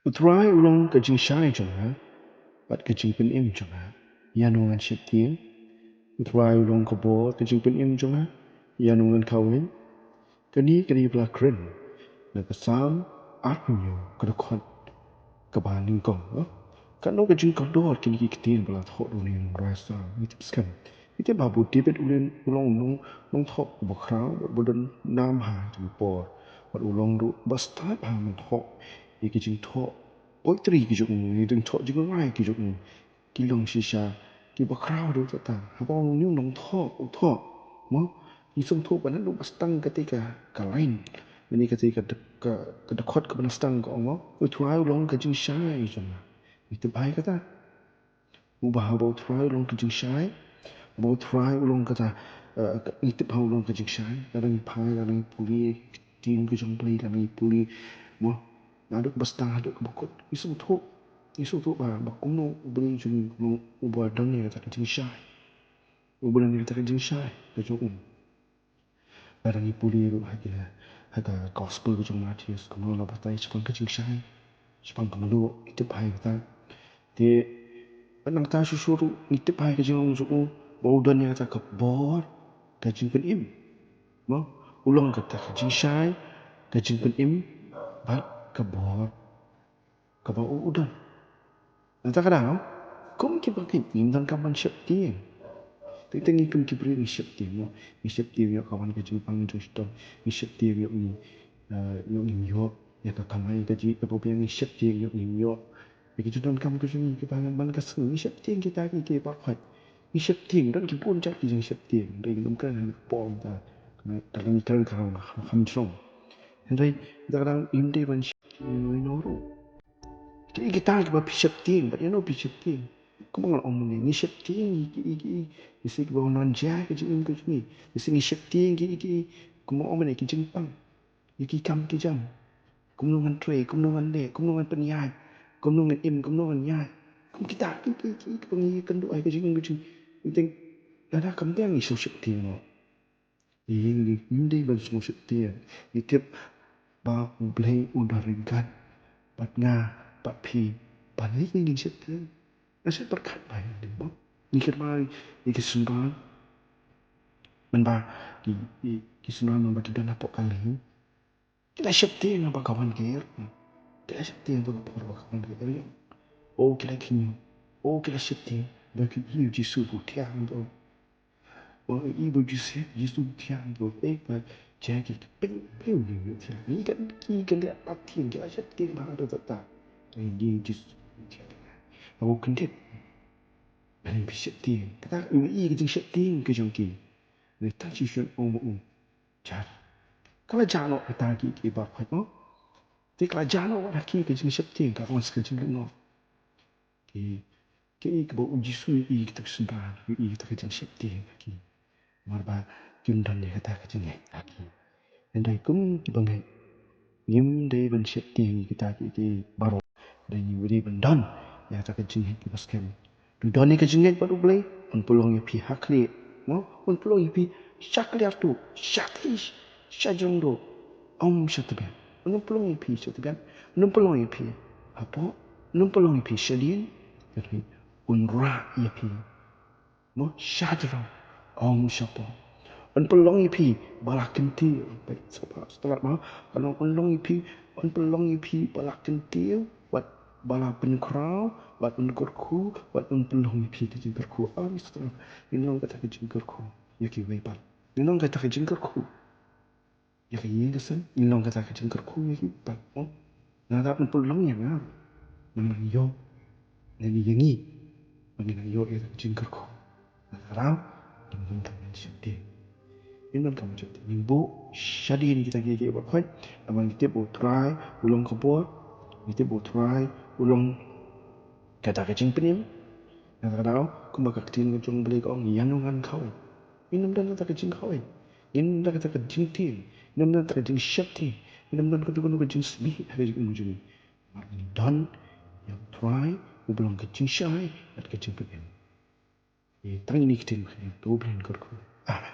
Utrai ulong kajing shai jonga, bat kajing pen im jonga, yanungan syetien. Utrai ulong kabo kajing pen im jonga, yanungan kawin. Kani belah keren, na kesam arpunyo kedekot kebahan lingkong. Kano kajing kodor kini kitin belah thok dunia rasa itip skan. Itip babu tibet ulong nong thok bakrau bodan nam ha tempor. Wat ulong ru basta ha men thok. Kajing thok poetry kijok ni deng thok jing rai kijok ni. Kilong shisha ki bakrau ru tata. Habang nyung nong thok mo isung thok banan ru bastang ketika kalain. Ini ketika kedekot ke benastang ko mo. Utrai ulong kajing syai jona. Itu baik kata. Ubah bau try ulong kajing syai. Bau try ulong kata itu bau ulong kajing syai. Kadang pai kadang puli tin kajong puli kadang puli mo. Aduk bastang aduk bukut. Isu tu bah bakuno beli jung ubah dang ni kata kajing syai. Ubah ni kata kajing syai kajong kadang puli ru haga gospel kajong Matius kamu la batai sepang kajing syai. Sepang kamu itu baik kata. Di penang ta susuru nitip hai kajing suku baudan yang kata kebor kajing pen im mo ulong kata kajing syai kajing pen im bat kebor udan nata kadang kum ki pakai im dan kapan siap tiang tengi kum ki beri siap tiang ni siap tiang yo kawan kajing pang justo ni siap tiang yo ni yo ya ka kamai kaji kepopiang ni siap tiang yo ni yo Bagi tuan kamu tu sini kita ban ka seng ni siap tiang kita ki ba khoi. Ni siap tiang dan ki pun cak ki jeng siap tiang. Dai ngam kan pom ta. Ta kan kan kan ham chong. Dai da kan im dai ban ni no ro. Ki kita ki ba siap tiang, ba no pi siap tiang. Kamu ngal om ni siap tiang ki si ki ba non ja ki jeng ki ni. Si ni siap tiang ki kamu om ni ki jeng pang. Ki kam ki jam. Kamu ngan tre, kamu ngan le, kamu ngan penyai. Kamu ngan im, kamu ngan nyai. Kamu kita pengi kan doa ke jing penting ada kamu yang isu syukti no. Ini ban semua syukti. Itip ba blai udar ringan. Pat nga, pat pi, balik ni syukti. Nasa berkat baik di bo. Nikit mai, nikit sunban. Man ba ki sunban man ba kita napok kali. Kita syukti na ba kawan kir. Kita syukti na ba kawan kir. Oh kila kinyo. Oh kila syukti. Bagi iyo Jisu bu tiang do. Oh iyo Jisu tiang do. Ba jadi ping ni tiang. Ni kan lihat patin kila syukti ba ada tak. Ini Jisu tiang. Aku kendet. Bani bi syukti. Kata iyo ke syukti ke jongki. Ni ta chi syun om. Jar. Kalau jano kata ki ba khoi mo. Ti kalau jano wa ki ke syukti ka on skajing no. Ki ke bo Jisu i kita sembah i kita kejang syukti ki marba kundan ni kata kejang ki andai kum bangai ngim dei ban syukti kita ki baro dei ni wuri bandan ya ta kejang ki baskem du don ni kejang baru boleh on pulong ya pi hakli mo on pulong ya pi syakli tu syatish syajung do om syatabian on pulong ya pi syatabian on pulong ya pi apa on pulong ya pi syadin jadi unra ipi mo syadra om syapo on pelong ipi balakenti baik setelah ma kalau pelong ipi balakenti wat bala penkrau wat unkurku wat pelong ipi ke jingkerku setelah inong kata ke jingkerku yaki webat inong kata ke jingkerku yaki yingasan inong kata ke jingkerku yaki bat mo nada pelong ya ngam memang yo nani yangi Mengenai yo itu jingkerku. Sekarang ingin kamu syukti. Ingin kamu syukti. Minggu syadi ni kita kiki berkhoi. Abang kita boleh try ulong kebor. Kita boleh try ulong kata kecing penim. Kadang-kadang aku bakal ketin ngejong beli kau yanungan kau. Minum dan kata kecing kau. Minum dan kata kecing tim. Minum dan kata kecing syukti. Minum dan kata kecing semi. Kecing ujung. Dan yang try ubelong kecing syai at kecing penim. Tang ini kita tu berikan kerku. Amin.